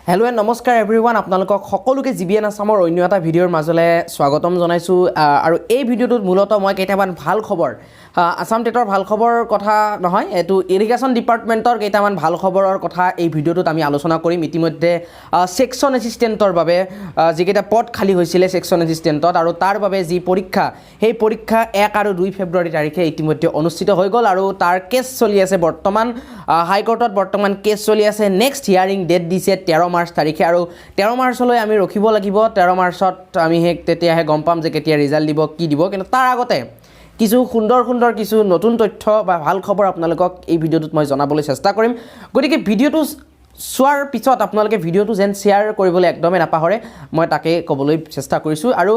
Hello and namaskar everyone আপোনালোকক সকলোকে GBN আসামৰ অন্য এটা ভিডিঅ'ৰ মাজলে স্বাগতম জনাইছো আৰু এই ভিডিঅ'টোত মূলত মই কেইটামান ভাল খবৰ আসাম টেটৰ ভাল খবৰ কথা নহয় এটো ইৰিগেশ্যন ডিপাৰ্টমেন্টৰ কেইটামান ভাল খবৰৰ কথা এই ভিডিঅ'টোত আমি আলোচনা কৰিম ইতিমধ্যে সেকশন এসিস্টেন্টৰ বাবে যিকেইটা পদ খালি হৈছিল সেকশন এসিস্টেন্টত আৰু তাৰ বাবে যি পৰীক্ষা সেই পৰীক্ষা 1 আৰু 2 ফেব্ৰুৱাৰী তাৰিখে ইতিমধ্যে অনুষ্ঠিত হৈ গল আৰু তাৰ কেছ চলি আছে বৰ্তমান হাইকোৰ্টত বৰ্তমান কেছ চলি আছে নেক্সট হিয়াৰিং ডেট দিছে 13 মাৰ্চ তাৰিখে আৰু 13 মাৰ্চলৈ আমি ৰখিব লাগিব 13 মাৰ্চত আমি তেতিয়াহে গম পাম যে কেতিয়া ৰিজাল্ট দিব কি দিব কিন্তু তাৰ আগতে কিছু সুন্দৰ কিছু নতুন তথ্য বা ভাল খবৰ আপোনালোকক এই ভিডিঅ'টোত মই জনাবলৈ চেষ্টা কৰিম গতিকে ভিডিঅ'টো চোৱাৰ পিছত আপোনালোকে ভিডিঅ'টো যেন শেয়াৰ কৰিবলৈ একদমে নাপাহৰে মই তাকে ক'বলৈ চেষ্টা কৰিছো আৰু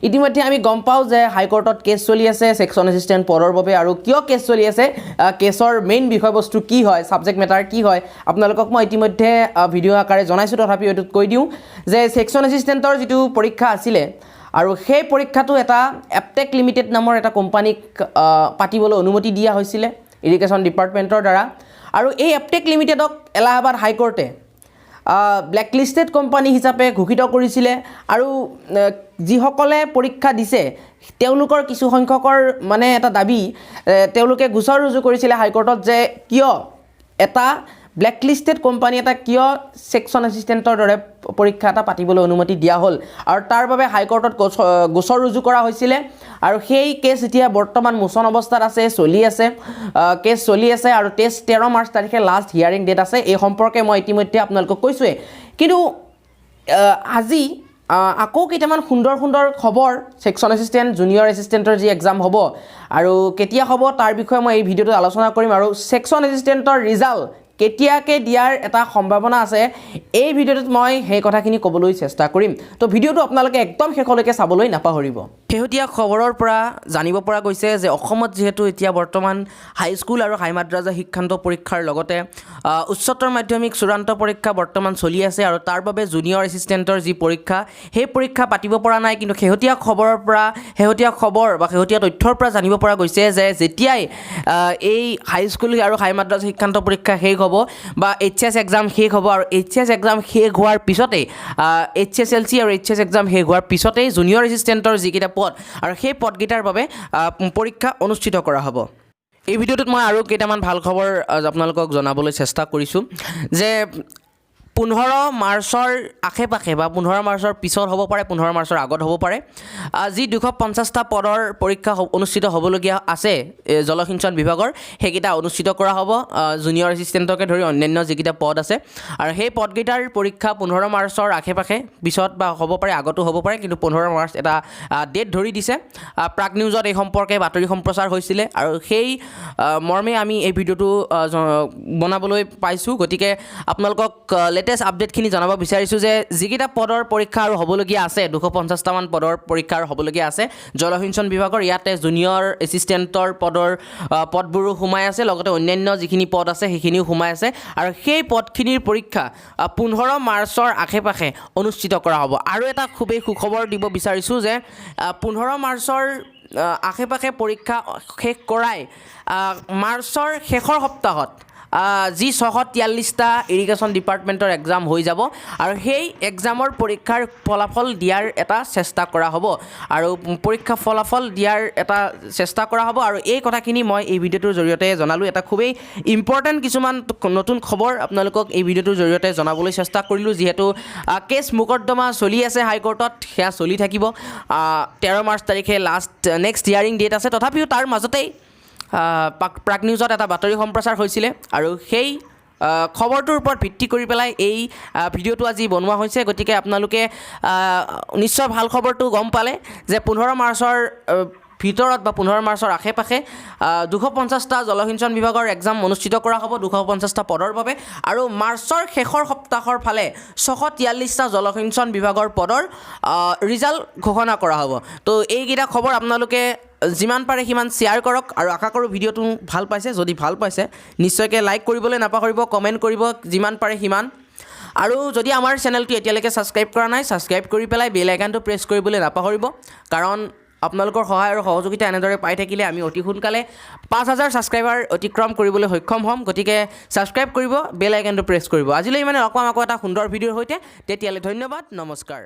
ইতিমধ্যে আমি গম পাও যে হাইকোৰ্টত কেছ চলি আছে সেকশন এসিস্টেন্ট পদৰ বাবে আৰু কিয় কেছ চলি আছে কেছৰ মেইন বিষয়বস্তু কি হয় সাবজেক্ট মেটাৰ কি হয় আপোনালোকক মই ইতিমধ্যে ভিডিঅ' আকাৰে জনাইছো তথাপি এটোত কৈ দিও যে সেকশন এসিস্টেন্টৰ যেটো পৰীক্ষা আছিলে আৰু সেই পৰীক্ষাটো এটা এপটেক লিমিটেড নামৰ এটা কোম্পানীক পাতিবলৈ অনুমতি দিয়া হৈছিল ইৰিগেশ্যন ডিপাৰ্টমেন্টৰ দ্বাৰা আৰু এই এপটেক লিমিটেডক এলাহাবাদ হাইকোৰ্টে ব্ল্যাকলিস্টেড কোম্পানী হিচাপে ঘোষিত কৰিছিল আৰু যিসকলে পৰীক্ষা দিছে তেওঁলোকৰ কিছু সংখ্যকৰ মানে এটা দাবী তেওঁলোকে গোচৰ ৰুজু কৰিছিল হাইকোৰ্টত যে কিয় এটা ব্ল্যাকলিস্টেড কোম্পানী এটা কিয় সেকশন এসিস্টেন্টৰ দৰে পৰীক্ষা এটা পাতিবলৈ অনুমতি দিয়া হল আৰু তাৰ বাবে হাইকোৰ্টত গোচৰ ৰুজু কৰা হৈছিল আৰু সেই কেছ এতিয়া বৰ্তমান মোচন অৱস্থাত আছে চলি আছে কেছ চলি আছে আৰু 13 মাৰ্চ তাৰিখে লাষ্ট হিয়াৰিং ডেট আছে এই সম্পৰ্কে মই ইতিমধ্যে আপোনালোকক কৈছোৱে কিন্তু আজি আকৌ কেইটামান সুন্দৰ খবৰ সেকশন এসিস্টেন্ট জুনিয়ৰ এসিস্টেন্টৰ যি এক্সাম হ'ব আৰু কেতিয়া হ'ব তাৰ বিষয়ে মই এই ভিডিঅ'টোত আলোচনা কৰিম আৰু সেকশন এসিস্টেন্টৰ ৰিজাল্ট কেতিয়াকে দিয়াৰ এটা সম্ভাৱনা আছে এই ভিডিঅ'টোত মই সেই কথাখিনি ক'বলৈ চেষ্টা কৰিম তো ভিডিঅ'টো আপোনালোকে একদম শেষলৈকে চাবলৈ নাপাহৰিব শেহতীয়া খবৰৰ পৰা জানিব পৰা গৈছে যে অসমত যেহেতু এতিয়া বৰ্তমান হাই স্কুল আৰু হাই মাদ্ৰাজা শিক্ষান্ত পৰীক্ষাৰ লগতে উচ্চতৰ মাধ্যমিক চূড়ান্ত পৰীক্ষা বৰ্তমান চলি আছে আৰু তাৰ বাবে জুনিয়ৰ এসিস্টেন্টৰ যি পৰীক্ষা সেই পৰীক্ষা পাতিব পৰা নাই কিন্তু শেহতীয়া খবৰৰ পৰা শেহতীয়া খবৰ বা শেহতীয়া তথ্যৰ পৰা জানিব পৰা গৈছে যে যেতিয়াই এই হাই স্কুল আৰু হাই মাদ্ৰাজা শিক্ষান্ত পৰীক্ষা শেষ হ'ব বা এইচএস এক্সাম শেষ হ'ব আৰু এইচএস এক্সাম শেষ হোৱাৰ পিছতে এইচএসএলসি আৰু এইচএস এক্সাম শেষ হোৱাৰ পিছতে জুনিয়ৰ এসিস্টেন্টৰ যিকেইটা পদ আৰু সেই পদকেইটাৰ বাবে পৰীক্ষা অনুষ্ঠিত কৰা হ'ব এই ভিডিঅ'টোত মই আৰু কেইটামান ভাল খবৰ আপোনালোকক জনাবলৈ চেষ্টা কৰিছো যে 15 মাৰ্চৰ আখে-পাখে বা 15 মাৰ্চৰ পিছত হ'ব পাৰে 15 মাৰ্চৰ আগত হ'ব পাৰে যি 250টা পদৰ পৰীক্ষা অনুষ্ঠিত হ'বলগীয়া আছে জলসিঞ্চন বিভাগৰ হেকিটা অনুষ্ঠিত কৰা হ'ব জুনিয়ৰ এসিস্টেন্টকে ধৰি অন্যান্য যিকিটা পদ আছে আৰু সেই পদকেইটাৰ পৰীক্ষা 15 মাৰ্চৰ আখে-পাখে পিছত বা হ'ব পাৰে আগতো হ'ব পাৰে কিন্তু 15 মাৰ্চ এটা ডেট ধৰি দিছে প্ৰাগ নিউজত এই সম্পৰ্কে বাতৰি সম্প্ৰচাৰ হৈছিল আৰু সেই মৰ্মে আমি এই ভিডিঅ'টো বনাবলৈ পাইছো গতিকে আপোনালোকক লেটেষ্ট আপডেটখিনি জনাব বিচাৰিছো যে যিকিটা পদৰ পৰীক্ষা আৰু হ'বলগীয়া আছে 250টা মান পদৰ পৰীক্ষা আৰু হ'বলগীয়া আছে জলসিঞ্চন বিভাগৰ ইয়াতে জুনিয়ৰ এসিস্টেন্টৰ পদবোৰো সোমাই আছে লগতে অন্যান্য যিখিনি পদ আছে সেইখিনিও সোমাই আছে আৰু সেই পদখিনিৰ পৰীক্ষা 15 মাৰ্চৰ আখে-পাখে অনুষ্ঠিত কৰা হ'ব আৰু এটা খুবেই সুখবৰ দিব বিচাৰিছো যে 15 মাৰ্চৰ আখে-পাখে পৰীক্ষা শেষ কৰাই মাৰ্চৰ শেষৰ সপ্তাহত যি 643টা ইৰিগেশ্যন ডিপাৰ্টমেন্টৰ এক্সাম হৈ যাব আৰু সেই এক্সামৰ পৰীক্ষাৰ ফলাফল দিয়াৰ এটা চেষ্টা কৰা হ'ব আৰু পৰীক্ষা ফলাফল দিয়াৰ এটা চেষ্টা কৰা হ'ব আৰু এই কথাখিনি মই এই ভিডিঅ'টোৰ জৰিয়তে জনালো এটা খুবেই ইম্পৰ্টেন্ট কিছুমান নতুন খবৰ আপোনালোকক এই ভিডিঅ'টোৰ জৰিয়তে জনাবলৈ চেষ্টা কৰিলো যেহেতু কেছ মুকদ্দমা চলি আছে হাইকোৰ্টত হেয়া চলি থাকিব 13 মাৰ্চ তাৰিখে লাষ্ট নেক্সট হিয়াৰিং ডেট আছে তথাপিও তাৰ মাজতেই প্ৰাগ নিউজত এটা বাতৰি সম্প্ৰচাৰ হৈছিল আৰু সেই খবৰটোৰ ওপৰত ভিত্তি কৰি পেলাই এই ভিডিঅ'টো আজি বনোৱা হৈছে গতিকে আপোনালোকে নিশ্চয় ভাল খবৰটো গম পালে যে 15 মাৰ্চৰ ভিতৰত বা 15 মাৰ্চৰ আখে-পাখে 250টা জলসিঞ্চন বিভাগৰ এক্সাম অনুষ্ঠিত কৰা হ'ব 250টা পদৰ বাবে আৰু মাৰ্চৰ শেষৰ সপ্তাহৰ ফালে 643টা জলসিঞ্চন বিভাগৰ পদৰ ৰিজাল্ট ঘোষণা কৰা হ'ব তো এইকেইটা খবৰ আপোনালোকে যিমান পাৰে সিমান শেয়াৰ কৰক আৰু আশা কৰোঁ ভিডিঅ'টো ভাল পাইছে যদি ভাল পাইছে নিশ্চয়কৈ লাইক কৰিবলৈ নাপাহৰিব কমেণ্ট কৰিব যিমান পাৰে সিমান আৰু যদি আমাৰ চেনেলটো এতিয়ালৈকে সাবস্ক্ৰাইব কৰা নাই সাবস্ক্ৰাইব কৰি পেলাই বেল আইকনটো প্ৰেছ কৰিবলৈ নাপাহৰিব কাৰণ আপোনালোকৰ সহায় আৰু সহযোগিতা এনেদৰে পাই থাকিলে আমি অতি সোনকালে 5000 ছাবস্ক্ৰাইবাৰ অতিক্ৰম কৰিবলৈ সক্ষম হ'ম গতিকে ছাবস্ক্ৰাইব কৰিব বেল আইকনটো প্ৰেছ কৰিব আজিলৈ মানে লগ পাম আকৌ এটা সুন্দৰ ভিডিঅ'ৰ সৈতে তেতিয়ালৈ ধন্যবাদ নমস্কাৰ